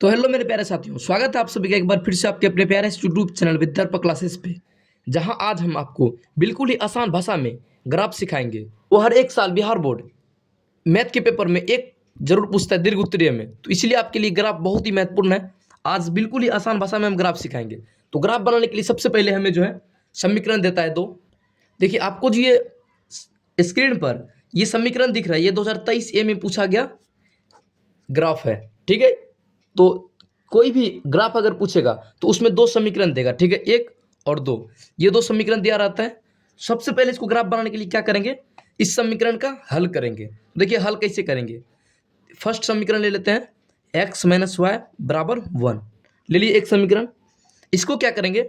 तो हेलो मेरे प्यारे साथियों, स्वागत है आप सभी का एक बार फिर से आपके अपने प्यारे यूट्यूब चैनल विद्यार्पक क्लासेस पे, जहां आज हम आपको बिल्कुल ही आसान भाषा में ग्राफ सिखाएंगे। वो हर एक साल बिहार बोर्ड मैथ के पेपर में एक जरूर पूछता है दीर्घ उत्तरीय में, तो इसलिए आपके लिए ग्राफ बहुत ही महत्वपूर्ण है। आज बिल्कुल ही आसान भाषा में हम ग्राफ सिखाएंगे। तो ग्राफ बनाने के लिए सबसे पहले हमें जो है समीकरण देता है दो। देखिए आपको जो ये स्क्रीन पर ये समीकरण दिख रहा है, ये 2023 ए में पूछा गया ग्राफ है। ठीक है, तो कोई भी ग्राफ अगर पूछेगा तो उसमें दो समीकरण देगा। ठीक है, एक और दो, ये दो समीकरण दिया रहता है। सबसे पहले इसको ग्राफ बनाने के लिए क्या करेंगे, इस समीकरण का हल करेंगे। देखिए हल कैसे करेंगे। फर्स्ट समीकरण ले लेते हैं, x माइनस वाई बराबर 1 ले लिए एक समीकरण। इसको क्या करेंगे,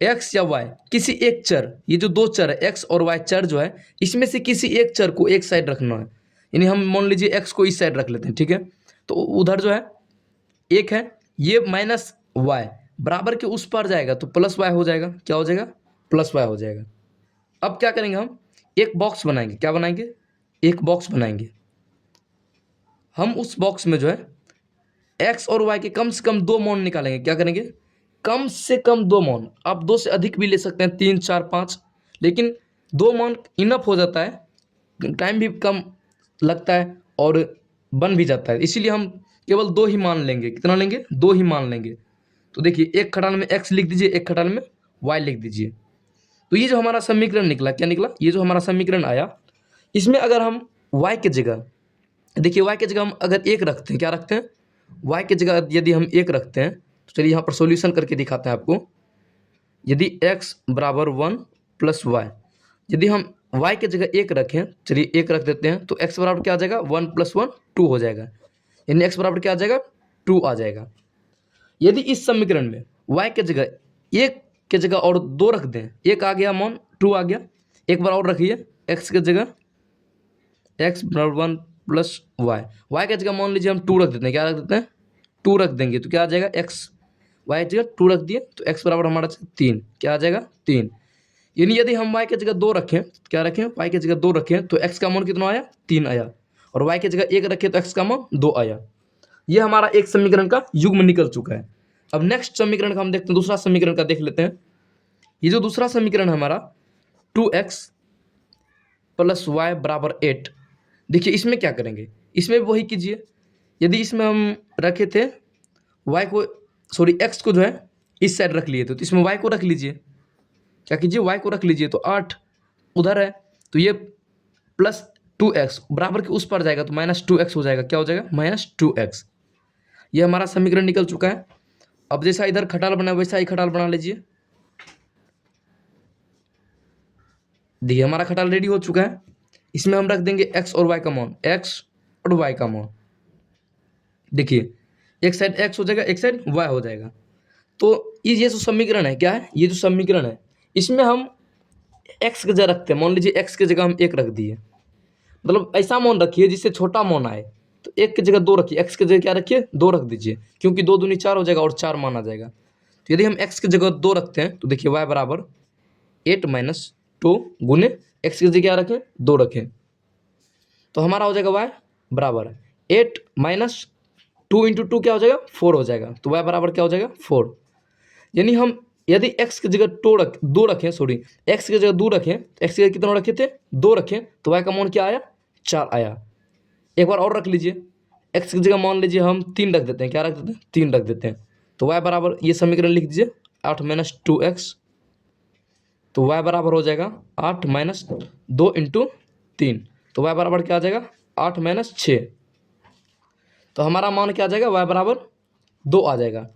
x या y किसी एक चर, ये जो दो चर है x और y चर जो है, इसमें से किसी एक चर को एक साइड रखना है। यानी हम मान लीजिए x को इस साइड रख लेते हैं। ठीक है, तो उधर जो है एक है, ये माइनस वाई बराबर के उस पार जाएगा तो प्लस वाई हो जाएगा। क्या हो जाएगा, प्लस वाई हो जाएगा। अब क्या करेंगे, हम एक बॉक्स बनाएंगे। क्या बनाएंगे, एक बॉक्स बनाएंगे। हम उस बॉक्स में जो है एक्स और वाई के कम से कम दो मान निकालेंगे। क्या करेंगे, कम से कम दो मान। आप दो से अधिक भी ले सकते हैं, 3 4 5, लेकिन दो मान इनफ हो जाता है, टाइम भी कम लगता है और बन भी जाता है। इसीलिए हम केवल दो ही मान लेंगे। कितना लेंगे, दो ही मान लेंगे। तो देखिए एक खटाल में x लिख दीजिए, एक खटाल में y लिख दीजिए। तो ये जो हमारा समीकरण निकला, क्या निकला, ये जो हमारा समीकरण आया, इसमें अगर हम y के जगह, देखिए y के जगह हम अगर एक रखते हैं, क्या रखते हैं, y के जगह यदि हम एक रखते हैं, तो चलिए यहाँ पर सॉल्यूशन करके दिखाते हैं आपको। यदि x बराबर 1 प्लस वाई, यदि हम y के जगह एक रखें, चलिए एक रख देते हैं, तो x बराबर क्या आ जाएगा, 1 + 1 2 हो जाएगा। यानी x बराबर क्या आ जाएगा, 2 आ जाएगा। यदि इस समीकरण में y के जगह एक के जगह और दो रख दें, एक आ गया मान 2 आ गया, एक बार और रखिए x के जगह, x बराबर 1 प्लस y के जगह मान लीजिए हम 2 रख देते हैं। क्या रख देते हैं, 2 रख देंगे तो क्या आ जाएगा, x y की जगह 2 रख दिए तो x बराबर हमारा 3। क्या आ जाएगा, 3। यानी यदि हम y की जगह 2 रखें, क्या रखें, y की जगह 2 रखें तो x का मान कितना आया, 3 आया, और y की जगह 1 रखें तो x का मान 2 आया। ये हमारा एक समीकरण का युग्म निकल चुका है। अब नेक्स्ट समीकरण का हम देखते हैं, दूसरा समीकरण का देख लेते हैं। ये जो दूसरा समीकरण है हमारा 2x + y बराबर 8। देखिए इसमें क्या करेंगे, इसमें वही कीजिए। यदि इसमें हम रखे थे y को, सॉरी x को जो है इस साइड रख लिए थे, तो इसमें y को रख लीजिए। क्या कीजिए, y को रख लीजिए, तो 8 उधर है, तो ये प्लस 2x बराबर के उस पर जाएगा तो -2x हो जाएगा। क्या हो जाएगा, -2x। ये हमारा समीकरण निकल चुका है। अब जैसा इधर खटाल बना वैसा ही खटाल बना लीजिए। देखिए हमारा खटाल रेडी हो चुका है। इसमें हम रख देंगे x और y का मान, x और y का मान। देखिए एक साइड x हो जाएगा, एक साइड y हो जाएगा। तो ये जो समीकरण है, क्या है, ये जो समीकरण है, इसमें हम x की जगह रखते हैं। मान लीजिए x की जगह हम 1 रख दिए, मतलब ऐसा मान रखिए जिससे छोटा मान आए। तो 1 की जगह 2 रखिए, x की जगह क्या रखिए, 2 रख दीजिए, क्योंकि 2 दूनी 4 हो जाएगा और 4 मान आ जाएगा। तो यदि हम x की जगह 2 रखते हैं तो देखिए y बराबर 8 - 2 गुने x की जगह क्या रखें, 2 रखें, तो हमारा हो जाएगा y बराबर 8 - 2 × 2 क्या हो जाएगा, 4 हो जाएगा। तो y बराबर क्या हो जाएगा, 4। यानी हम यदि x की जगह 2 रखें, सॉरी x की जगह 2 रखें, तो x की जगह कितना रखे थे, 2 रखें, तो y का मान क्या आया, 4 आया। एक बार और रख लीजिए, x की जगह मान लीजिए हम 3 रख देते हैं। क्या रख देते हैं, 3 रख देते हैं, तो y बराबर, ये समीकरण लिख दीजिए, 8 - 2x, तो y बराबर हो जाएगा 8 - 2 × 3, तो y बराबर क्या आ जाएगा, 8 - 6। तो हमारा मान क्या आ जाएगा, y बराबर 2 आ जाएगा।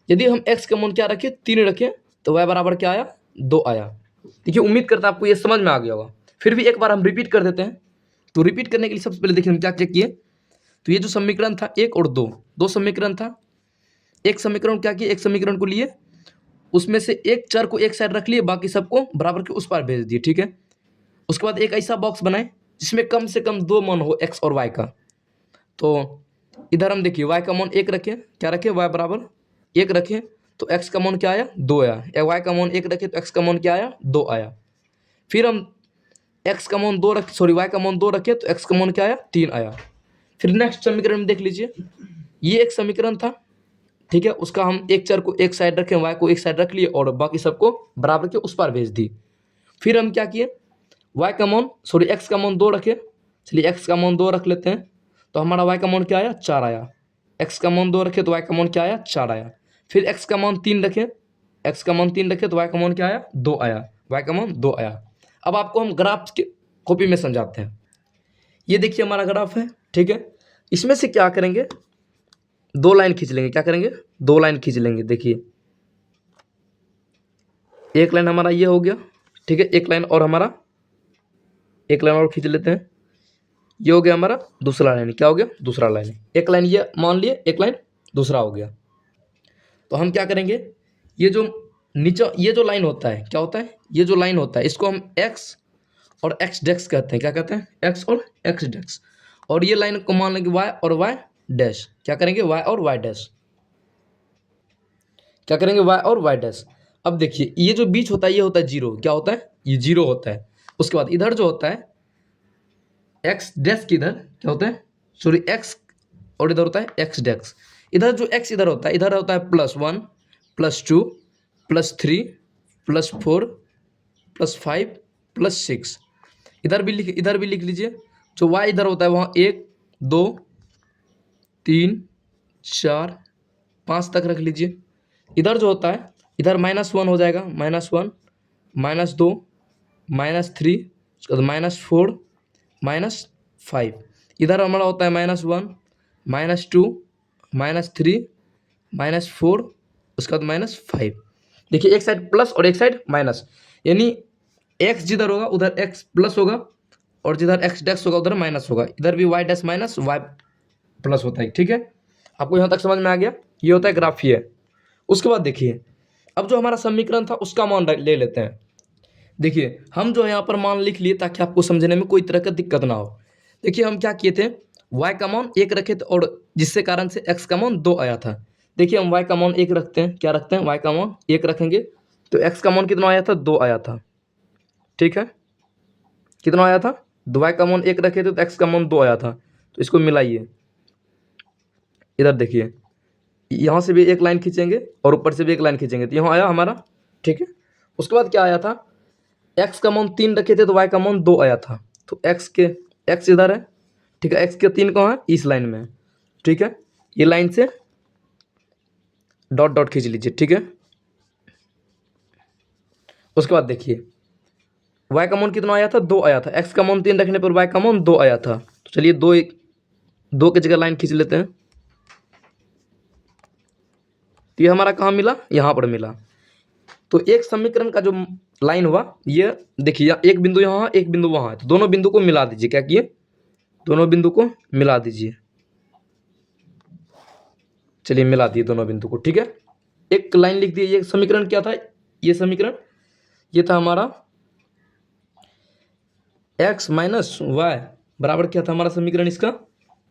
यदि हम x का मान क्या रखें, 3 रखें, तो y बराबर क्या आया, 2 आया। देखिए उम्मीद करता आपको ये समझ में आ गया होगा। फिर भी एक बार हम रिपीट कर देते हैं। तो रिपीट करने के लिए सबसे पहले देखिए हम क्या चेक किए। तो ये जो समीकरण था 1 और 2, दो समीकरण था। एक समीकरण क्या किए, एक समीकरण को लिए, उसमें से एक चर को एक साइड रख लिए, बाकी सबको बराबर के उस पार भेज दिए। ठीक है, उसके बाद एक ऐसा बॉक्स बनाए जिसमें कम से कम दो मान हो x और y का। तो इधर हम देखिए y का मान 1 रखें, क्या रखें, y बराबर 1 रखें, तो x का मान क्या आया, 2 आया। y का मान 1 रखें तो x का मान क्या आया, 2 आया। फिर हम x का मान 2 रखें, सॉरी y का मान 2 रखें तो x का मान क्या आया, 3 आया। फिर नेक्स्ट समीकरण में देख लीजिए, ये एक समीकरण था, ठीक है, उसका हम एक चर को एक साइड रखें, वाई को एक साइड रख लिए और बाकी सबको बराबर के उस पार भेज दी। फिर हम क्या किए, वाई का मान सॉरी एक्स का मान 2 रखे। चलिए एक्स का मान 2 रख लेते हैं, तो हमारा वाई का मान क्या आया, 4 आया। एक्स का मान 2 रखे तो वाई का मान क्या आया, 4 आया। फिर एक्स का मान 3 रखे, एक्स का मान 3 रखे तो वाई का मान क्या आया, 2 आया। वाई का मान 2 आया। अब आपको हम ग्राफ के कॉपी में समझाते हैं। ये देखिए हमारा ग्राफ है, ठीक है। इसमें से क्या करेंगे, 2 लाइन खींच लेंगे। क्या करेंगे, 2 लाइन खींच लेंगे। देखिए एक लाइन हमारा ये हो गया, ठीक है। एक लाइन और हमारा, एक लाइन और खींच लेते हैं। ये हो गया हमारा दूसरा लाइन। क्या हो गया, दूसरा लाइन। एक लाइन ये मान लिए, एक लाइन दूसरा हो गया। तो हम क्या करेंगे, ये जो नीचे ये जो लाइन होता है, क्या होता है, ये जो लाइन होता है इसको हम एक्स और एक्स डेक्स कहते हैं। क्या कहते हैं, एक्स और एक्स डेक्स। और ये लाइन को मान लेंगे वाई और वाई डैश। क्या करेंगे, वाई और वाई डैश। क्या करेंगे, वाई और वाई डैश। अब देखिए ये जो बीच होता है ये होता है जीरो। क्या होता है, ये जीरो होता है। उसके बाद इधर जो होता है एक्स डैश की इधर क्या होता है, सॉरी एक्स, और इधर होता है एक्स डैश। इधर जो एक्स इधर होता है, इधर होता है +1 +2 +3 +4 +5 +6। इधर भी लिख लीजिए। जो वाई इधर होता है वहाँ 1 2 3 4 5 तक रख लीजिए। इधर जो होता है इधर -1 हो जाएगा, -1 -2 -3 उसके बाद -4 -5। इधर हमारा होता है -1 -2 -3 -4 उसके बाद -5। देखिए एक साइड प्लस और एक साइड माइनस, यानी एक्स जिधर होगा उधर एक्स प्लस होगा और जिधर एक्स डैश होगा उधर माइनस होगा। इधर भी Y dash minus Y plus होता है, ठीक है। आपको यहाँ तक समझ में आ गया, ये होता है ग्राफ ये। उसके बाद देखिए अब जो हमारा समीकरण था उसका मान ले लेते हैं। देखिए हम जो है यहाँ पर मान लिख लिए ताकि आपको समझने में कोई तरह का दिक्कत ना हो। देखिए हम क्या किए थे, y का मान 1 रखे थे और जिससे कारण से x का मान 2 आया था। देखिए हम y का मान 1 रखते हैं। क्या रखते हैं, y का मान 1 रखेंगे तो x का मान कितना आया था, 2 आया था, ठीक है। कितना आया था, y का मान 1 रखे थे तो x का मान 2 आया था। तो इसको मिलाइए। इधर देखिए यहाँ से भी एक लाइन खींचेंगे और ऊपर से भी एक लाइन खींचेंगे तो यहाँ आया हमारा, ठीक है। उसके बाद क्या आया था, x का मान 3 रखे थे तो y का मान 2 आया था। तो x इधर है, ठीक है। x के 3 कहाँ है, इस लाइन में, ठीक है। ये लाइन से डॉट डॉट खींच लीजिए, ठीक है। उसके बाद देखिए y का मान कितना आया था, 2 आया था। x का मान 3 रखने पर y का मान 2 आया था। तो चलिए 2 की जगह लाइन खींच लेते हैं। तो ये हमारा कहाँ मिला, यहाँ पर मिला। तो एक समीकरण का जो लाइन हुआ ये देखिए, एक बिंदु यहाँ एक बिंदु वहाँ है, तो दोनों बिंदु को मिला दीजिए। क्या किए, दोनों बिंदु को मिला दीजिए। चलिए मिला दिए दोनों बिंदु को, ठीक है। एक लाइन लिख दिए। ये समीकरण क्या था, ये समीकरण ये था हमारा x माइनस वाई बराबर क्या था हमारा समीकरण इसका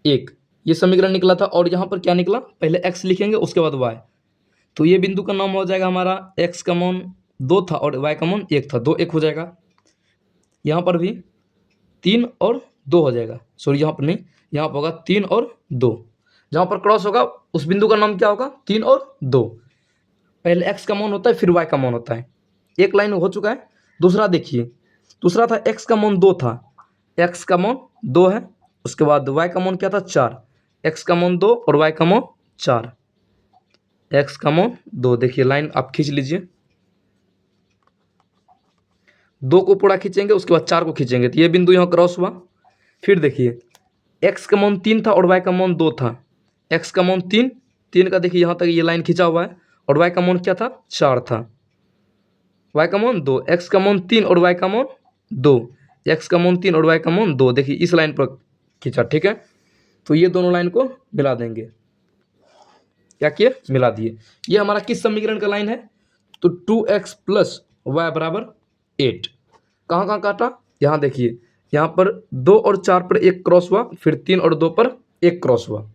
1। ये समीकरण निकला था और यहाँ पर क्या निकला, पहले x लिखेंगे उसके बाद y। तो ये बिंदु का नाम हो जाएगा हमारा, x का मान 2 था और y का मान 1 था, 2 1 हो जाएगा। यहाँ पर भी 3 और 2 हो जाएगा, सॉरी यहाँ पर नहीं, यहाँ पर होगा 3 और 2। जहाँ पर क्रॉस होगा उस बिंदु का नाम क्या होगा, 3 और 2। पहले x का मान होता है फिर y का मान होता है। एक लाइन हो चुका है। दूसरा देखिए, दूसरा था x का मान 2 था, x का मान 2 है। उसके बाद y का मान क्या था, 4। x का मान 2 और y का मान 4, x का मान 2। देखिए लाइन आप खींच लीजिए। 2 को पूरा खींचेंगे उसके बाद 4 को खींचेंगे तो ये बिंदु यहाँ क्रॉस हुआ। फिर देखिए x का मान 3 था और y का मान 2 था। x का मान 3 का देखिए यहाँ तक ये लाइन खींचा हुआ है और y का मान क्या था, 4 था। y का मान 2, x का मान 3 और y का मान 2, x का मान 3 और y का मान 2। देखिए इस लाइन पर खींचा, ठीक है। तो ये दोनों लाइन को मिला देंगे। क्या किए, मिला दिए। ये हमारा किस समीकरण का लाइन है, तो 2x + y = 8। कहाँ कहाँ काटा, यहाँ देखिए, यहाँ पर 2 और 4 पर एक क्रॉस हुआ, फिर 3 और 2 पर एक क्रॉस हुआ।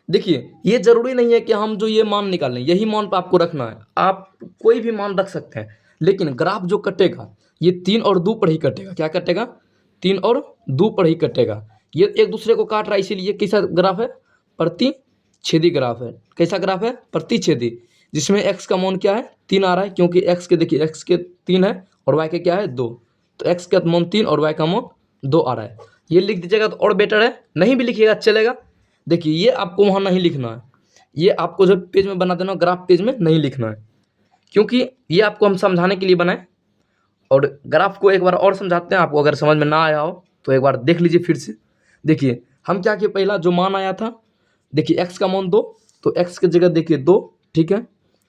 देखिए ये जरूरी नहीं है कि हम जो ये मान निकालें यही मान पर आपको रखना है, आप कोई भी मान रख सकते हैं, लेकिन ग्राफ जो कटेगा ये 3 और 2 पर ही कटेगा। क्या कटेगा, 3 और 2 पर ही कटेगा। ये एक दूसरे को काट रहा है, इसीलिए कैसा ग्राफ है, प्रति छेदी ग्राफ है। कैसा ग्राफ है? प्रतिच्छेदी, जिसमें एक्स का मान क्या है? 3 आ रहा है, क्योंकि एक्स के देखिए एक्स के 3 है और वाई के क्या है 2, तो एक्स का मान 3 और वाई का मान 2 आ रहा है। ये लिख दीजिएगा तो और बेटर है, नहीं भी लिखिएगा चलेगा। देखिए ये आपको वहाँ नहीं लिखना है, ये आपको जब पेज में बना देना ग्राफ पेज में नहीं लिखना है, क्योंकि ये आपको हम समझाने के लिए बनाए। और ग्राफ को एक बार और समझाते हैं आपको, अगर समझ में ना आया हो तो एक बार देख लीजिए फिर से। देखिए हम क्या किए, पहला जो मान आया था, देखिए एक्स का मान 2, तो एक्स की जगह देखिए 2, ठीक है।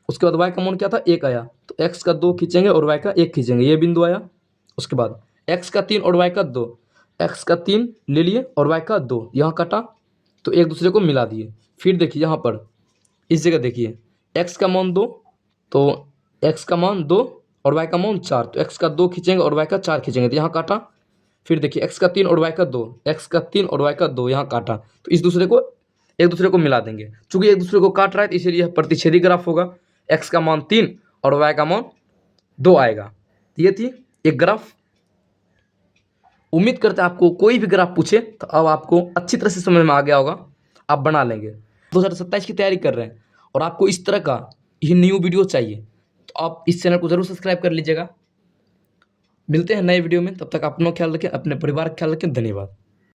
उसके बाद वाई का मान क्या था? 1 आया, तो एक्स का 2 खींचेंगे और वाई का 1 खींचेंगे, ये बिंदु आया। उसके बाद एक्स का 3 और वाई का 2, एक्स का 3 ले लिए और वाई का 2 यहाँ काटा, तो एक दूसरे को मिला दिए। फिर देखिए यहाँ पर इस जगह देखिए एक्स का मान 2, तो एक्स का मान 2 और वाई का मान 4, तो एक्स का 2 खींचेंगे और वाई का 4 खींचेंगे, तो यहाँ काटा। फिर देखिए एक्स का 3 और वाई का 2, एक्स का 3 और वाई का 2 यहाँ काटा, तो इस दूसरे को एक दूसरे को मिला देंगे। चूंकि एक दूसरे को काट रहा है तो इसीलिए प्रतिच्छेदी ग्राफ होगा। एक्स का मान 3 और वाई का मान 2 आएगा। ये थी एक ग्राफ। उम्मीद करते हैं आपको कोई भी ग्राफ पूछे तो अब आपको अच्छी तरह से समझ में आ गया होगा, आप बना लेंगे। 2027 की तैयारी कर रहे हैं और आपको इस तरह का ये न्यू वीडियो चाहिए तो आप इस चैनल को ज़रूर सब्सक्राइब कर लीजिएगा। मिलते हैं नए वीडियो में, तब तक अपना ख्याल रखें, अपने परिवार का ख्याल रखें। धन्यवाद।